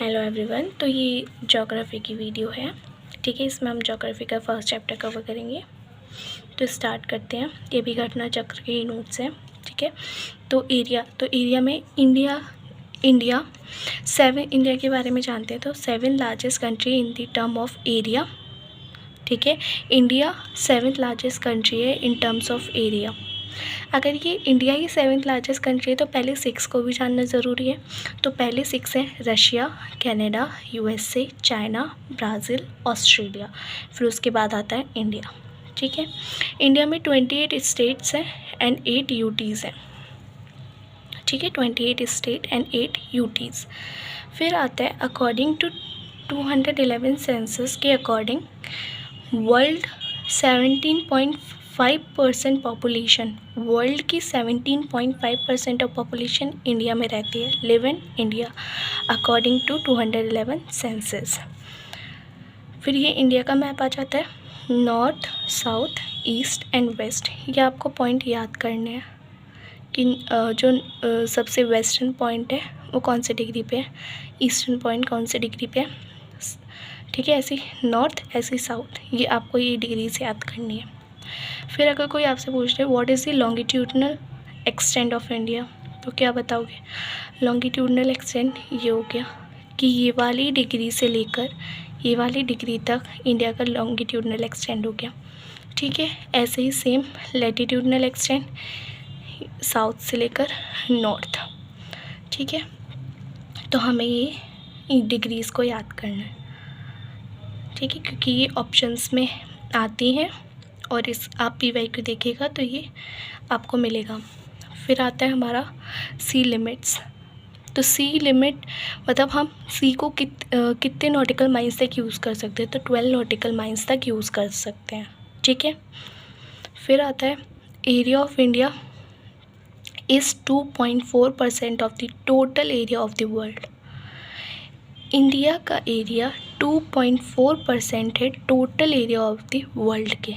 Hello everyone. तो ये geography की वीडियो है, ठीक है। इसमें हम ज्योग्राफी का फर्स्ट चैप्टर कवर करेंगे। तो स्टार्ट करते हैं। ये भी घटना चक्र के नोट्स हैं, ठीक है। तो एरिया में इंडिया के बारे में जानते हैं। तो 7 largest country in the term of area, ठीक है। इंडिया 7th लार्जेस्ट कंट्री है इन टर्म्स ऑफ एरिया। अगर ये इंडिया ही 7th लार्जेस्ट कंट्री है तो पहले 6 को भी जानना ज़रूरी है। तो पहले 6 हैं Russia, Canada, USA, China, Brazil, Australia. फिर उसके बाद आता है इंडिया, ठीक है। इंडिया में 28 स्टेट्स हैं एंड 8 UTs हैं, ठीक है। 28 स्टेट एंड 8 UTs। फिर आता है अकॉर्डिंग टू 211 सेंसस के अकॉर्डिंग वर्ल्ड 17.5% पॉपुलेशन, वर्ल्ड की 17.5% ऑफ पॉपुलेशन इंडिया में रहती है, live in India according to 211 census. फिर ये इंडिया का मैप आ जाता है, north, south, east and west. ये आपको पॉइंट याद करने हैं कि जो सबसे वेस्टर्न पॉइंट है वो कौन से डिग्री पे है, ईस्टर्न पॉइंट कौन से डिग्री पे है, ठीक है। ऐसी नॉर्थ, ऐसी साउथ, ये आपको ये डिग्री से याद करनी है। फिर अगर कोई आपसे पूछ रहे what is the longitudinal extent of India, तो क्या बताओगे? लॉन्गिट्यूडनल एक्सटेंट ये हो गया कि ये वाली डिग्री से लेकर ये वाली डिग्री तक इंडिया का लॉन्गिट्यूडनल एक्सटेंट हो गया, ठीक है। ऐसे ही सेम लैटिट्यूडनल एक्सटेंट साउथ से लेकर नॉर्थ, ठीक है। तो हमें ये डिग्रीज़ को याद करना है, ठीक है, क्योंकि ये ऑप्शंस में आती हैं और इस आप PYQ देखिएगा तो ये आपको मिलेगा। फिर आता है हमारा सी लिमिट्स। तो सी लिमिट मतलब हम सी को कितने नॉटिकल माइल्स तक यूज़ कर सकते हैं, तो 12 नॉटिकल माइल्स तक यूज़ कर सकते हैं, ठीक है। फिर आता है area of India is 2.4% of the total area of the world. India का एरिया 2.4% है total area of the world के,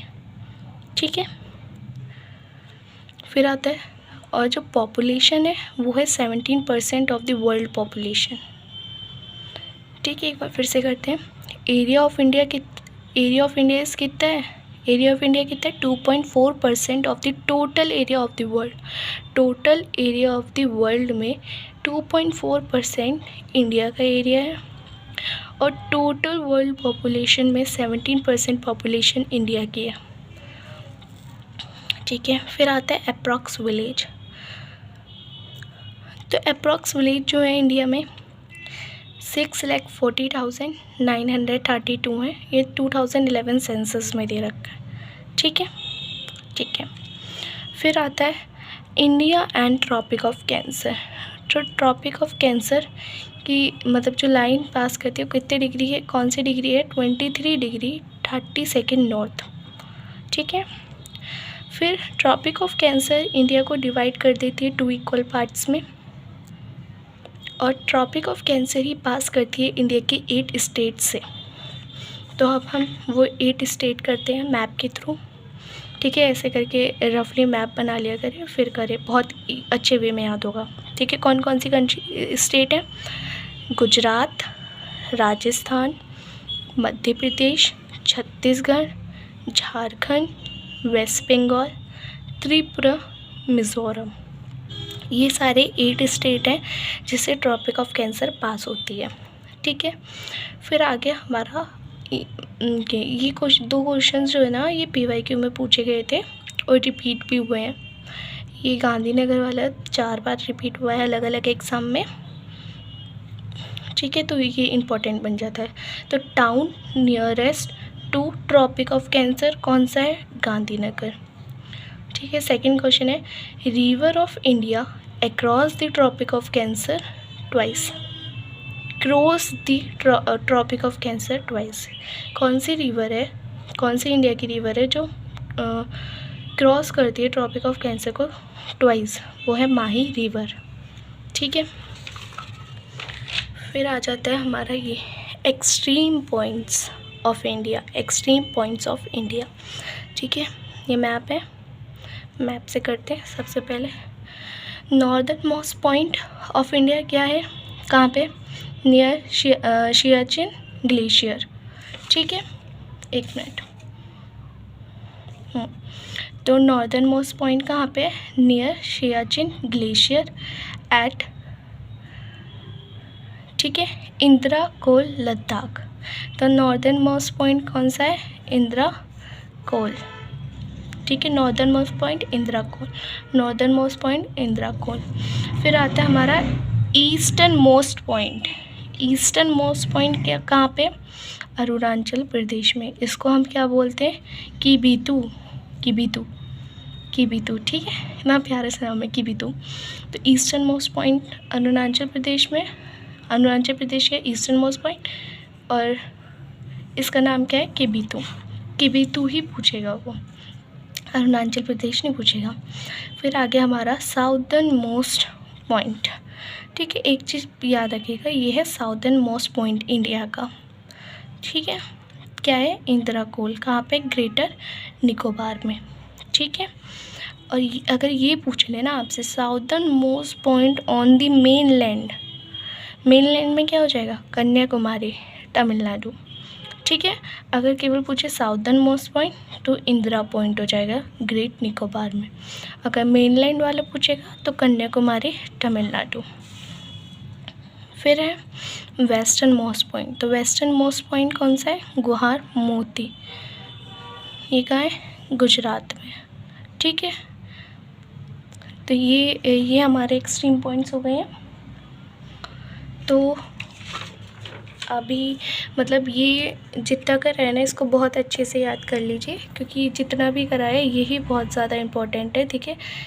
ठीक है। फिर आता है और जो पॉपुलेशन है वो है 17% ऑफ द वर्ल्ड पॉपुलेशन, ठीक है। एक बार फिर से करते हैं। एरिया ऑफ इंडिया कितना है? एरिया ऑफ इंडिया कितना है? 2.4% of the total area of the world. Total area of the world में 2.4% इंडिया का एरिया है और टोटल वर्ल्ड पॉपुलेशन में 17% पॉपुलेशन इंडिया की है, ठीक है। फिर आता है अप्रॉक्स विलेज। तो अप्रॉक्स विलेज जो है इंडिया में 6,40,932 है। ये 2011 सेंसस में दे रखा है, ठीक है, ठीक है। फिर आता है India and Tropic of Cancer. तो ट्रॉपिक ऑफ कैंसर की मतलब जो लाइन पास करती है वो कितने डिग्री है, कौन सी डिग्री है? 23 डिग्री 32 नॉर्थ, ठीक है। फिर ट्रॉपिक ऑफ कैंसर इंडिया को डिवाइड कर देती है 2 इक्वल पार्ट्स में और ट्रॉपिक ऑफ कैंसर ही पास करती है इंडिया के 8 स्टेट से। तो अब हम वो 8 स्टेट करते हैं मैप के थ्रू, ठीक है। ऐसे करके रफली मैप बना लिया करें, फिर करें, बहुत अच्छे वे में याद होगा, ठीक है। कौन कौन सी कंट्री स्टेट है? गुजरात, राजस्थान, मध्य प्रदेश, छत्तीसगढ़, झारखंड, वेस्ट बंगाल, त्रिपुरा, मिज़ोरम। ये सारे 8 स्टेट हैं जिससे ट्रॉपिक ऑफ कैंसर पास होती है, ठीक है। फिर आगे हमारा ये कुछ 2 क्वेश्चंस जो है ना ये PYQ में पूछे गए थे और रिपीट भी हुए हैं। ये गांधीनगर वाला 4 बार रिपीट हुआ है अलग अलग एग्ज़ाम में, ठीक है। तो ये इम्पोर्टेंट बन जाता है। तो town nearest to Tropic of Cancer कौन सा है? गांधीनगर, ठीक है। सेकंड क्वेश्चन है river of India across the Tropic of Cancer twice. Cross the Tropic of Cancer twice. कौन सी रिवर है, कौन सी इंडिया की रिवर है जो क्रॉस करती है ट्रॉपिक ऑफ कैंसर को ट्वाइस? वो है माही रिवर, ठीक है। फिर आ जाता है हमारा ये extreme points of India, extreme points of India, ठीक है। ये मैप है, मैप से करते हैं। सबसे पहले northern most point of India क्या है, कहाँ पे? Near Siachen glacier. ठीक है, एक मिनट। तो नॉर्दर्न मोस्ट पॉइंट कहाँ पे है? नियर सियाचिन ग्लेशियर एट, ठीक है, इंदिरा कोल लद्दाख। तो नॉर्दर्न मोस्ट पॉइंट कौन सा है? इंदिरा कोल। ठीक है, नॉर्दर्न मोस्ट पॉइंट इंदिरा कोल, नॉर्दर्न मोस्ट पॉइंट इंदिरा कोल। फिर आता है हमारा eastern most point. Eastern most point क्या कहाँ पे? अरुणाचल प्रदेश में। इसको हम क्या बोलते हैं? किबिथु, किबिथु, किबिथु। ठीक है, इतना प्यारे से नाम है किबिथु। तो eastern most point Arunachal Pradesh में, अरुणाचल प्रदेश का ईस्टर्न मोस्ट पॉइंट, और इसका नाम क्या है? किबिथु। किबिथु ही पूछेगा वो, अरुणाचल प्रदेश नहीं पूछेगा। फिर आगे हमारा साउदर्न मोस्ट पॉइंट। ठीक है, एक चीज़ याद रखिएगा, ये है साउदर्न मोस्ट पॉइंट इंडिया का। ठीक है, क्या है? इंदिरा कोल। कहाँ पे? ग्रेटर निकोबार में। ठीक है, और अगर ये पूछ लेना आपसे southern most point on the main land, main land में क्या हो जाएगा? कन्याकुमारी, तमिलनाडु। ठीक है, अगर केवल पूछे साउदर्न मोस्ट पॉइंट तो इंदिरा पॉइंट हो जाएगा ग्रेट निकोबार में। अगर मेनलैंड वाला पूछेगा तो कन्याकुमारी, तमिलनाडु। फिर है वेस्टर्न मोस्ट पॉइंट। तो वेस्टर्न मोस्ट पॉइंट कौन सा है? गुहार मोती। ये कहाँ है? गुजरात में। ठीक है, तो ये हमारे एक्सट्रीम पॉइंट्स हो गए हैं। तो अभी मतलब ये जितना कर रहे हैं ना, इसको बहुत अच्छे से याद कर लीजिए, क्योंकि जितना भी करा है यही बहुत ज़्यादा इम्पोर्टेंट है। ठीक है,